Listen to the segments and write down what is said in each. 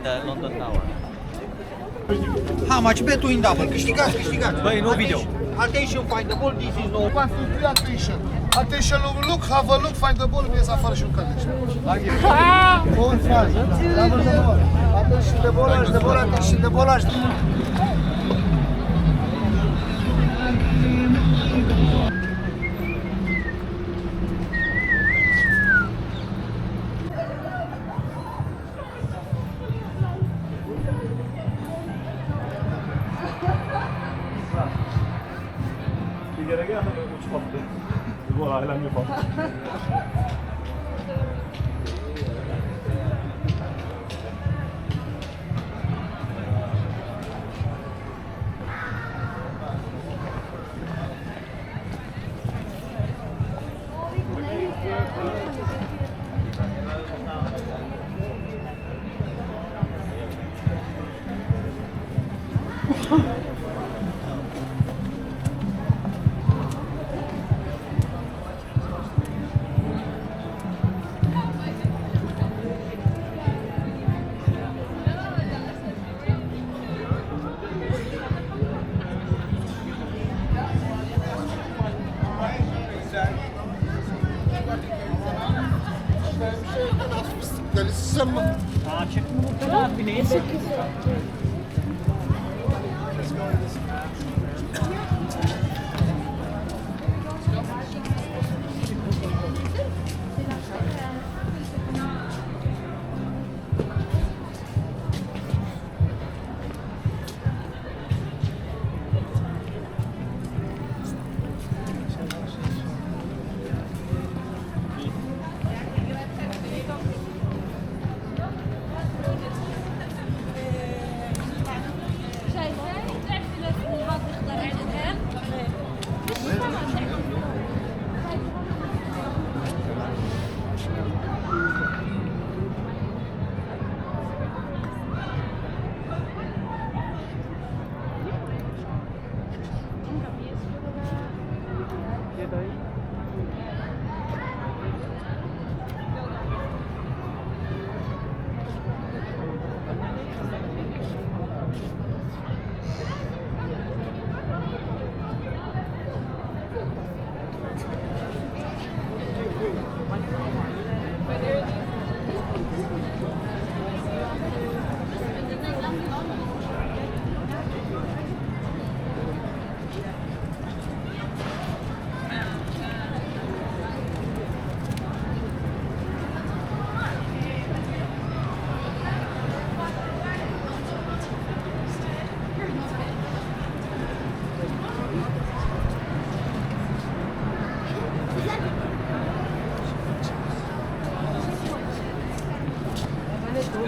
and the London Tower. How much bet to win double? Câștigați, câștigați. Băi, no video. Attention, find the ball, this is no. 1, 2, 3, attention. Attention, look, have a look, find the ball, ies afară și un caleci. Bun, faci. Attention de bolaj, de bolaj, attention de bolaj. Bir kere gel, uçmadı. Bu alem yapalım. Açık mı bu kadar? Bir neyse.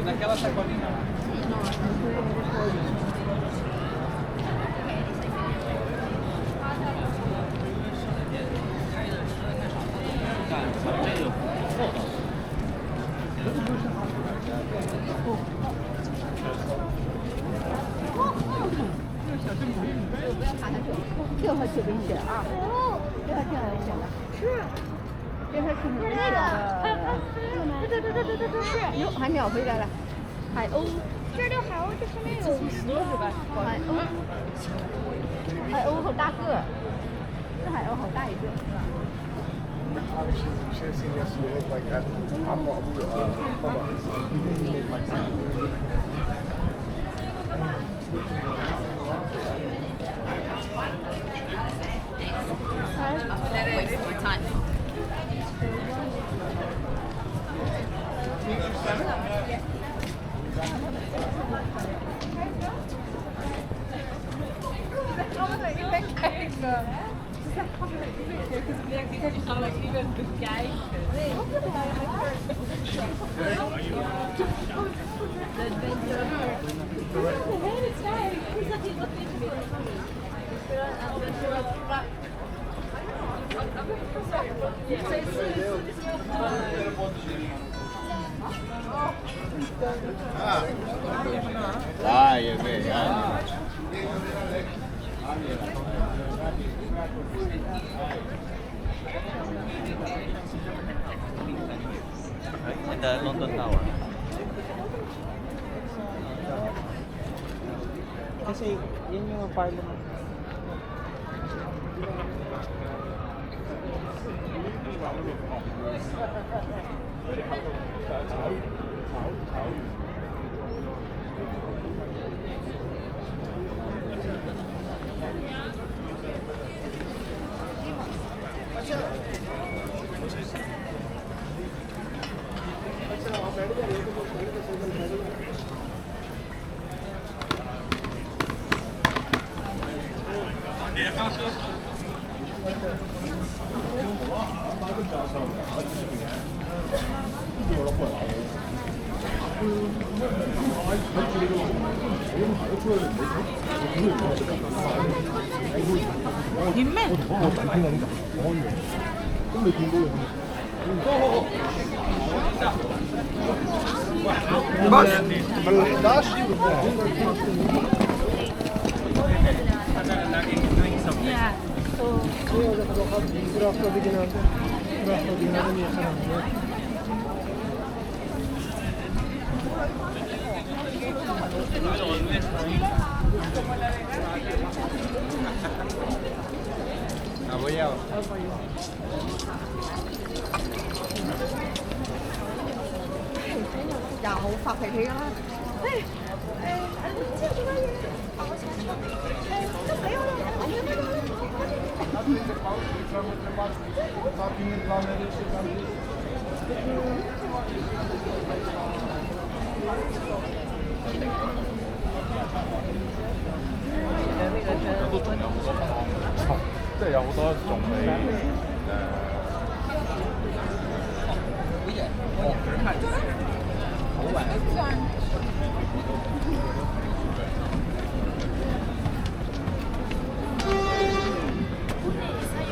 Naquela sacolinha lá.这个挺危险啊！这还挺危险的。是。这还挺危险的。是。哟，还秒回来了。海鸥。这里海鸥这上面有蛇是吧？海鸥。海鸥好大个，这海鸥好大一个。Vai, è vero. And the London Tower. Kasi yun yung parliament. Dạ hậu Phật thì thiệt á. Ê, anh muốn chơi cái gì? Ê, nó béo lên, anh không biết đâu. Tức là有好多種你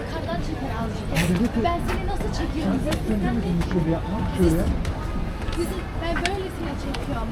Yukarıdan çekin azıcık. Ben seni nasıl çekiyorum? Ben böylesine çekiyorum.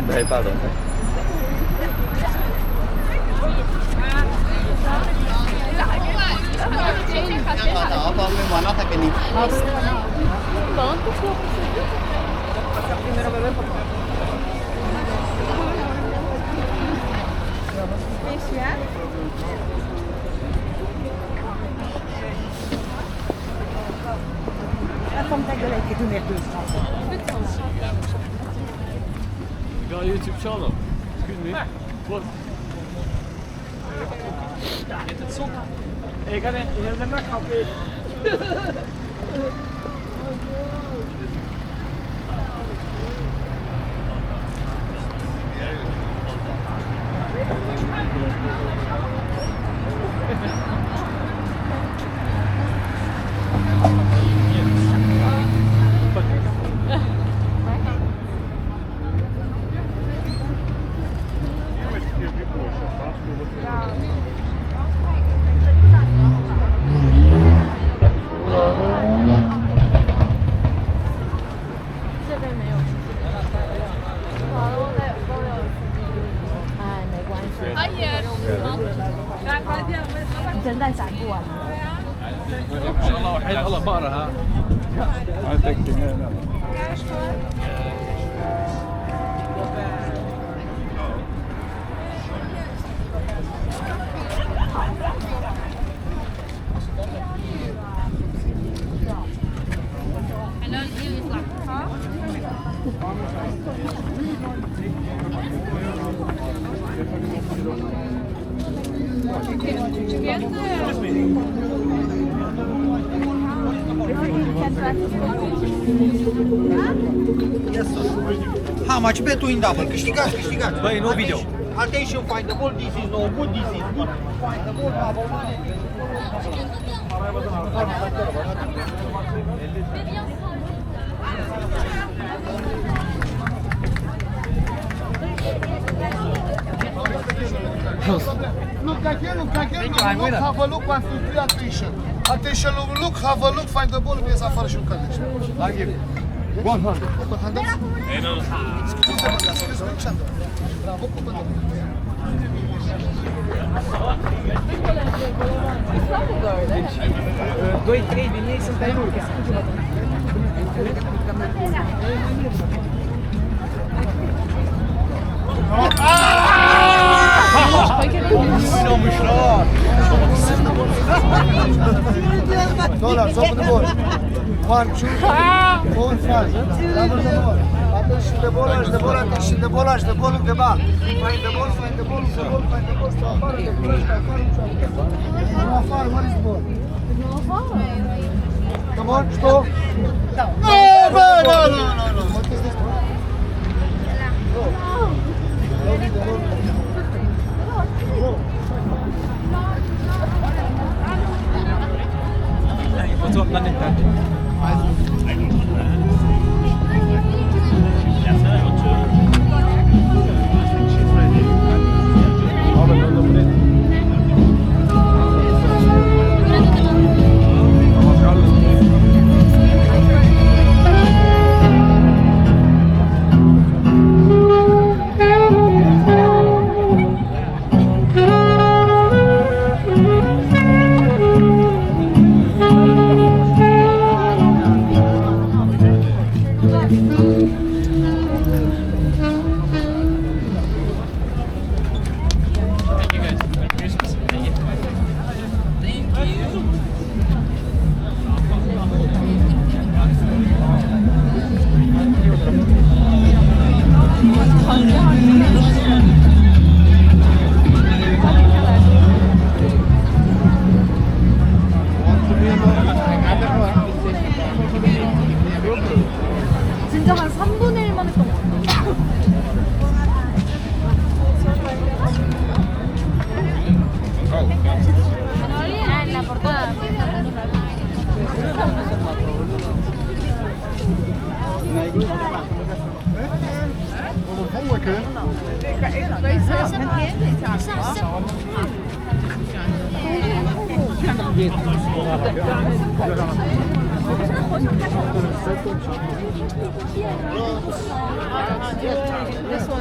Đây bao rồi. Vi har YouTube-channel. Excuse me. What? Jeg kan ikke med kaffe. 蛋散不完。 How much bet in double? Câștigați, câștigați. Băi, nu video. Attention, find the ball. This is no good. This is good. Find the ball. Look again, look, have a look, 1, 2, 3, attention. Attention, look, have a look, find the ball, ies afară și jucați. I give 100. Open handles. Scuze-mă, dar scuze, Alexandru. Bravo, open the Doi, trei din ei sunt ai lui. Dollars, open the ball. 1, 2, 3, 4, 5. Double the ball. Attention the ball, attention the ball, look the ball. Find the ball, find the ball. Stau afară, de curăși, pe afară, nu afară, where is the ball? Come on, stop. No, bă, no. What is this one? 진짜 한 3분의 1만 했던 것 같아요. En la portada.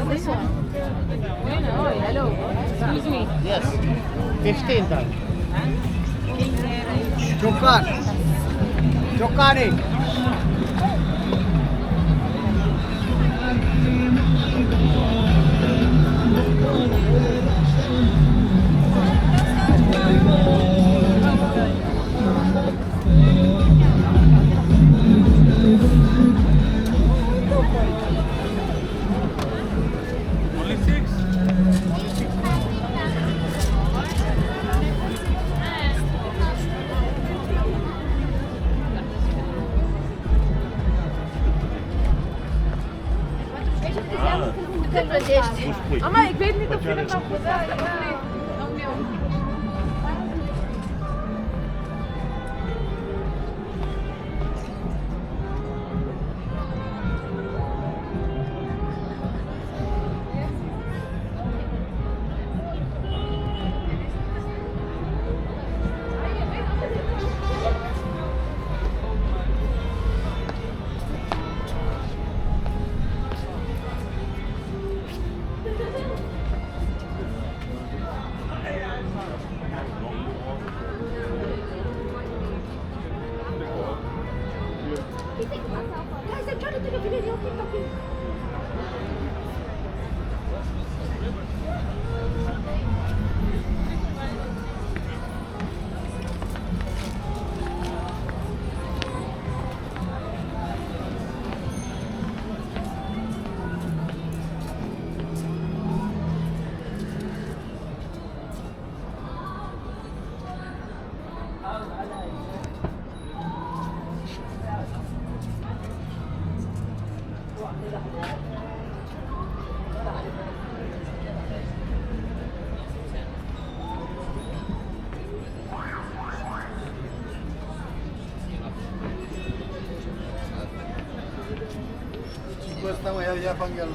This one. Hello. Excuse me. Yes. 15 times. Jokani. Ama ik weet niet of je dat nog gedaan hebt. Guys, I'm trying to take a video. Keep talking. Questa è la Bangalore.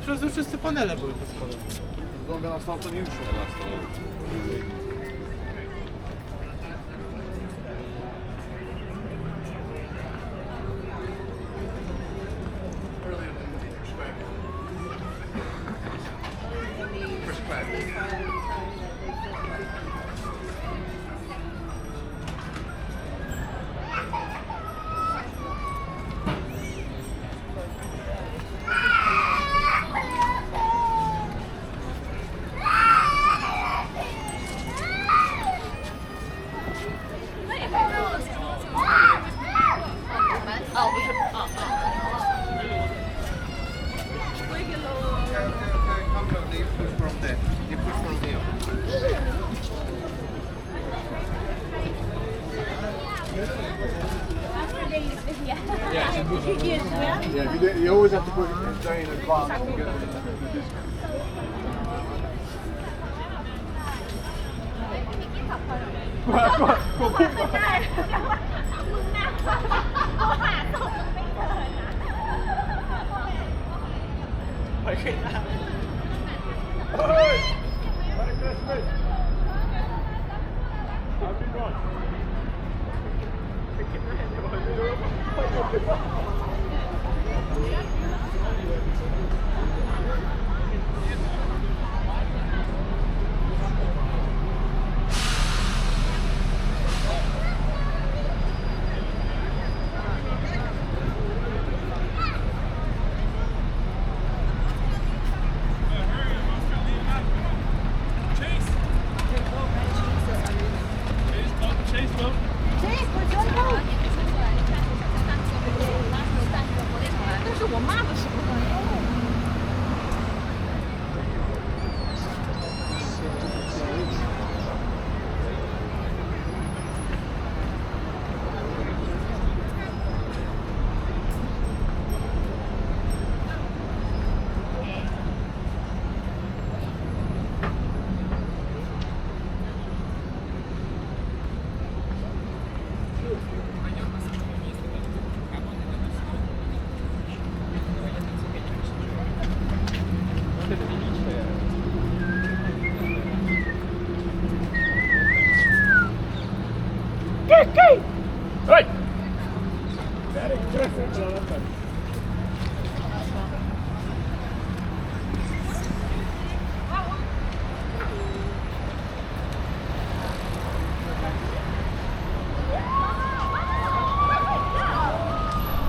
Przezroczyste panele były po schodach. Wygląda na stałą już. Yeah, you always have to put it in day in advance to get the discount.